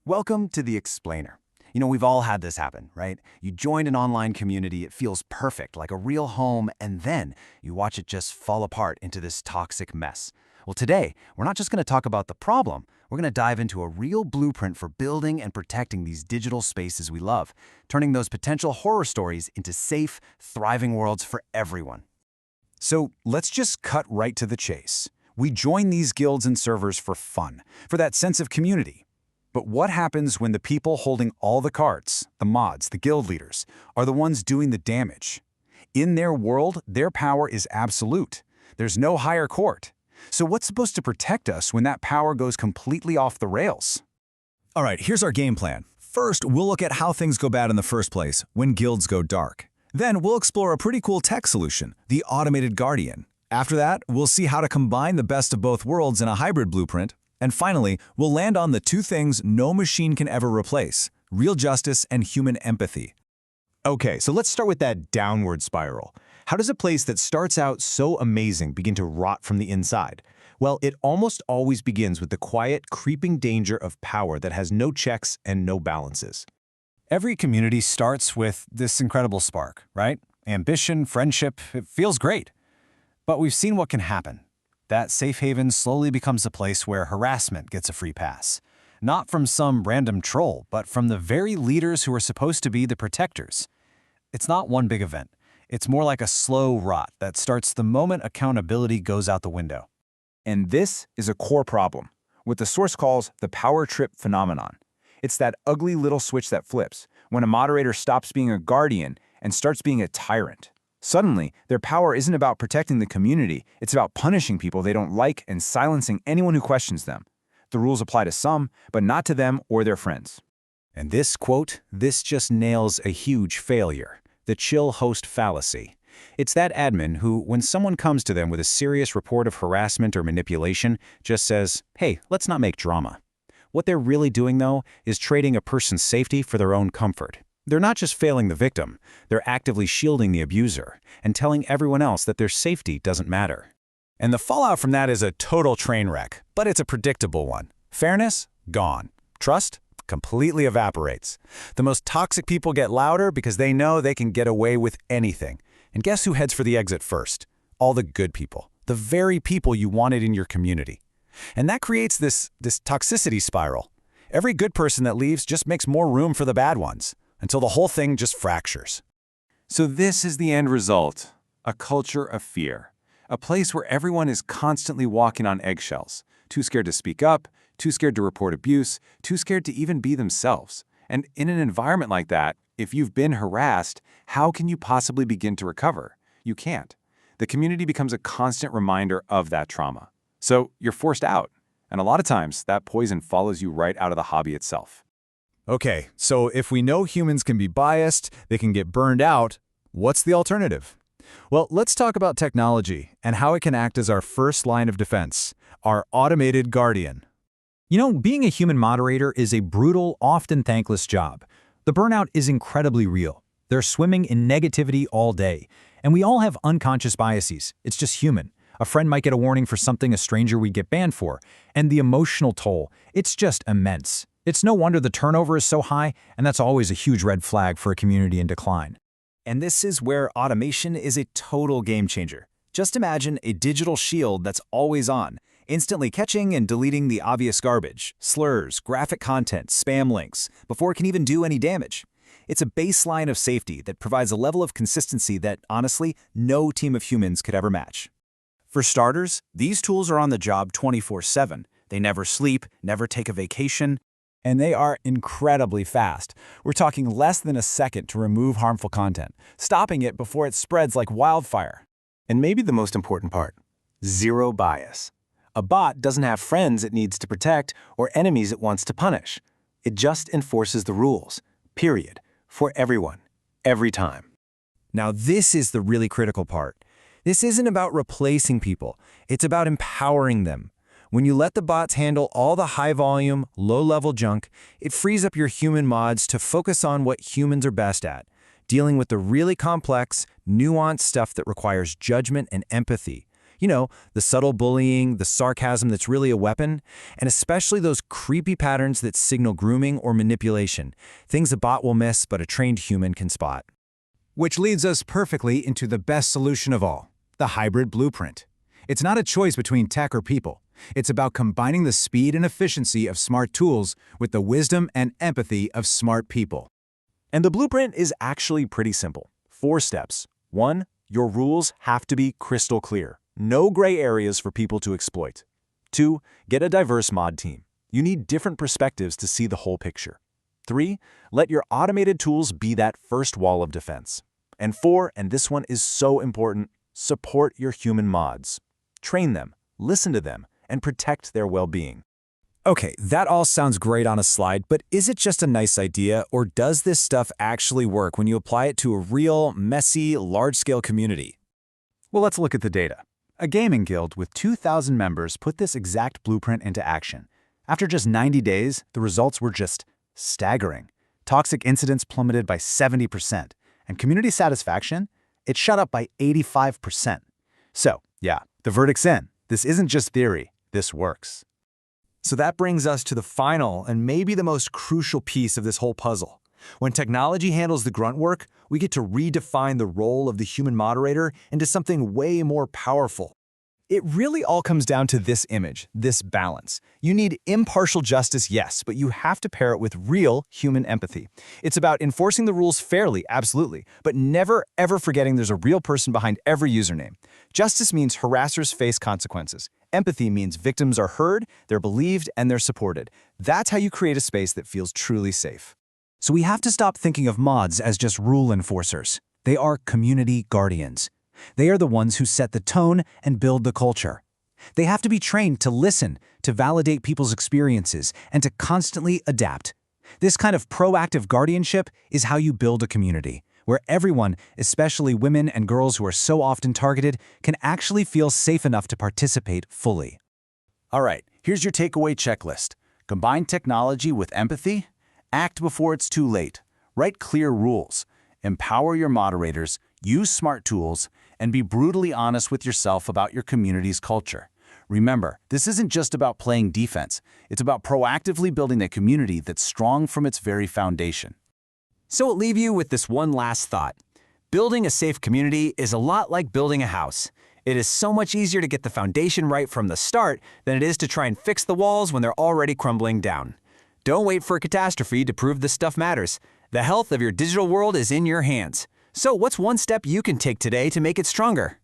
Welcome to The Explainer. We've all had this happen, right? You join an online community, it feels perfect, like a real home, and then you watch it just fall apart into this toxic mess. Well, today, we're not just going to talk about the problem, we're going to dive into a real blueprint for building and protecting these digital spaces we love, turning those potential horror stories into safe, thriving worlds for everyone. So let's just cut right to the chase. We join these guilds and servers for fun, for that sense of community. But what happens when the people holding all the cards, the mods, the guild leaders, are the ones doing the damage? In their world, their power is absolute. There's no higher court. So what's supposed to protect us when that power goes completely off the rails? All right, here's our game plan. First, we'll look at how things go bad in the first place, when guilds go dark. Then we'll explore a pretty cool tech solution, the Automated Guardian. After that, we'll see how to combine the best of both worlds in a hybrid blueprint. And finally, we'll land on the two things no machine can ever replace: real justice and human empathy. Okay, so let's start with that downward spiral. How does a place that starts out so amazing begin to rot from the inside? Well, it almost always begins with the quiet, creeping danger of power that has no checks and no balances. Every community starts with this incredible spark, right? Ambition, friendship, it feels great. But we've seen what can happen. That safe haven slowly becomes a place where harassment gets a free pass. Not from some random troll, but from the very leaders who are supposed to be the protectors. It's not one big event. It's more like a slow rot that starts the moment accountability goes out the window. And this is a core problem, what the source calls the power trip phenomenon. It's that ugly little switch that flips, when a moderator stops being a guardian and starts being a tyrant. Suddenly, their power isn't about protecting the community, it's about punishing people they don't like and silencing anyone who questions them. The rules apply to some, but not to them or their friends. And this quote, this just nails a huge failure, the chill host fallacy. It's that admin who, when someone comes to them with a serious report of harassment or manipulation, just says, hey, let's not make drama. What they're really doing, though, is trading a person's safety for their own comfort. They're not just failing the victim, they're actively shielding the abuser and telling everyone else that their safety doesn't matter. And the fallout from that is a total train wreck, but it's a predictable one. Fairness? Gone. Trust? Completely evaporates. The most toxic people get louder because they know they can get away with anything. And guess who heads for the exit first? All the good people, the very people you wanted in your community. And that creates this toxicity spiral. Every good person that leaves just makes more room for the bad ones, until the whole thing just fractures. So this is the end result, a culture of fear, a place where everyone is constantly walking on eggshells, too scared to speak up, too scared to report abuse, too scared to even be themselves. And in an environment like that, if you've been harassed, how can you possibly begin to recover? You can't. The community becomes a constant reminder of that trauma. So you're forced out, and a lot of times that poison follows you right out of the hobby itself. Okay, so if we know humans can be biased, they can get burned out, what's the alternative? Well, let's talk about technology and how it can act as our first line of defense, our automated guardian. Being a human moderator is a brutal, often thankless job. The burnout is incredibly real. They're swimming in negativity all day, and we all have unconscious biases. It's just human. A friend might get a warning for something a stranger would get banned for, and the emotional toll, it's just immense. It's no wonder the turnover is so high, and that's always a huge red flag for a community in decline. And this is where automation is a total game changer. Just imagine a digital shield that's always on, instantly catching and deleting the obvious garbage, slurs, graphic content, spam links, before it can even do any damage. It's a baseline of safety that provides a level of consistency that, honestly, no team of humans could ever match. For starters, these tools are on the job 24/7. They never sleep, never take a vacation, and they are incredibly fast. We're talking less than a second to remove harmful content, stopping it before it spreads like wildfire. And maybe the most important part, zero bias. A bot doesn't have friends it needs to protect or enemies it wants to punish. It just enforces the rules, period, for everyone, every time. Now this is the really critical part. This isn't about replacing people, it's about empowering them. When you let the bots handle all the high-volume, low-level junk, it frees up your human mods to focus on what humans are best at, dealing with the really complex, nuanced stuff that requires judgment and empathy. You know, the subtle bullying, the sarcasm that's really a weapon, and especially those creepy patterns that signal grooming or manipulation, things a bot will miss but a trained human can spot. Which leads us perfectly into the best solution of all, the hybrid blueprint. It's not a choice between tech or people. It's about combining the speed and efficiency of smart tools with the wisdom and empathy of smart people. And the blueprint is actually pretty simple. 4 steps. 1. Your rules have to be crystal clear. No gray areas for people to exploit. 2. Get a diverse mod team. You need different perspectives to see the whole picture. 3. Let your automated tools be that first wall of defense. And 4, and this one is so important, support your human mods. Train them, listen to them, and protect their well-being. Okay, that all sounds great on a slide, but is it just a nice idea, or does this stuff actually work when you apply it to a real, messy, large-scale community? Well, let's look at the data. A gaming guild with 2,000 members put this exact blueprint into action. After just 90 days, the results were just staggering. Toxic incidents plummeted by 70%, and community satisfaction, it shot up by 85%. So, yeah, the verdict's in. This isn't just theory, this works. So that brings us to the final and maybe the most crucial piece of this whole puzzle. When technology handles the grunt work, we get to redefine the role of the human moderator into something way more powerful. It really all comes down to this image, this balance. You need impartial justice, yes, but you have to pair it with real human empathy. It's about enforcing the rules fairly, absolutely, but never ever forgetting there's a real person behind every username. Justice means harassers face consequences. Empathy means victims are heard, they're believed, and they're supported. That's how you create a space that feels truly safe. So we have to stop thinking of mods as just rule enforcers. They are community guardians. They are the ones who set the tone and build the culture. They have to be trained to listen, to validate people's experiences, and to constantly adapt. This kind of proactive guardianship is how you build a community, where everyone, especially women and girls who are so often targeted, can actually feel safe enough to participate fully. All right, here's your takeaway checklist. Combine technology with empathy. Act before it's too late. Write clear rules. Empower your moderators. Use smart tools. And be brutally honest with yourself about your community's culture. Remember, this isn't just about playing defense. It's about proactively building a community that's strong from its very foundation. So I'll leave you with this one last thought. Building a safe community is a lot like building a house. It is so much easier to get the foundation right from the start than it is to try and fix the walls when they're already crumbling down. Don't wait for a catastrophe to prove this stuff matters. The health of your digital world is in your hands. So what's one step you can take today to make it stronger?